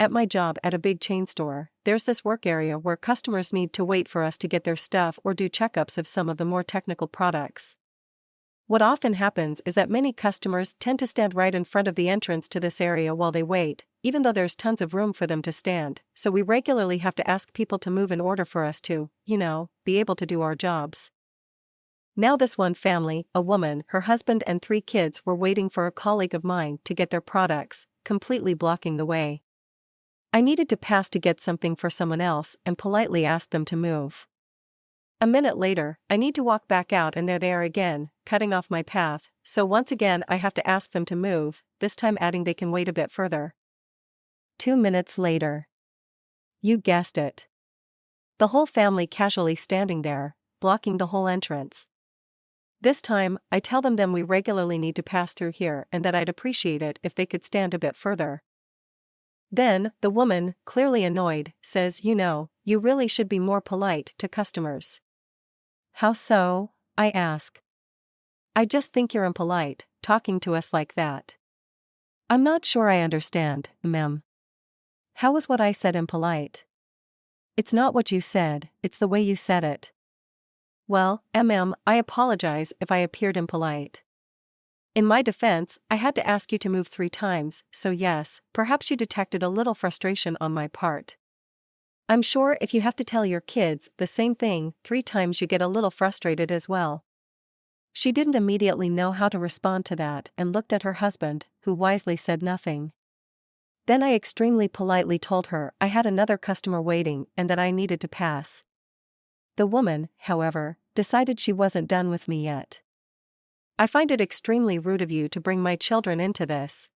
At my job at a big chain store, there's this work area where customers need to wait for us to get their stuff or do checkups of some of the more technical products. What often happens is that many customers tend to stand right in front of the entrance to this area while they wait, even though there's tons of room for them to stand, so we regularly have to ask people to move in order for us to, be able to do our jobs. Now this one family, a woman, her husband and 3 kids were waiting for a colleague of mine to get their products, completely blocking the way. I needed to pass to get something for someone else and politely asked them to move. A minute later, I need to walk back out and there they are again, cutting off my path, so once again I have to ask them to move, this time adding they can wait a bit further. 2 minutes later. You guessed it. The whole family casually standing there, blocking the whole entrance. This time, I tell them we regularly need to pass through here and that I'd appreciate it if they could stand a bit further. Then, the woman, clearly annoyed, says, you really should be more polite to customers. How so? I ask. I just think you're impolite, talking to us like that. I'm not sure I understand, ma'am. How was what I said impolite? It's not what you said, it's the way you said it. Well, I apologize if I appeared impolite. In my defense, I had to ask you to move 3 times, so yes, perhaps you detected a little frustration on my part. I'm sure if you have to tell your kids the same thing 3 times you get a little frustrated as well. She didn't immediately know how to respond to that and looked at her husband, who wisely said nothing. Then I extremely politely told her I had another customer waiting and that I needed to pass. The woman, however, decided she wasn't done with me yet. I find it extremely rude of you to bring my children into this.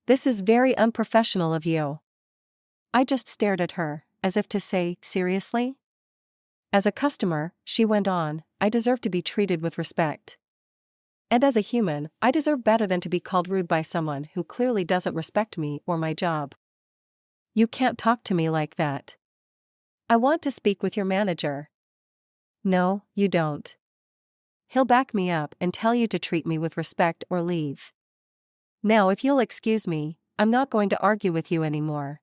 This is very unprofessional of you. I just stared at her, as if to say, seriously? As a customer, she went on, I deserve to be treated with respect. And as a human, I deserve better than to be called rude by someone who clearly doesn't respect me or my job. You can't talk to me like that. I want to speak with your manager. No, you don't. He'll back me up and tell you to treat me with respect or leave. Now if you'll excuse me, I'm not going to argue with you anymore.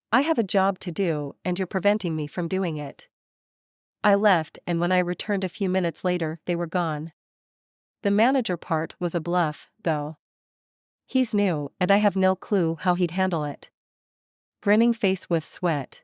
I have a job to do and you're preventing me from doing it. I left and when I returned a few minutes later they were gone. The manager part was a bluff, though. He's new and I have no clue how he'd handle it. Grinning face with sweat.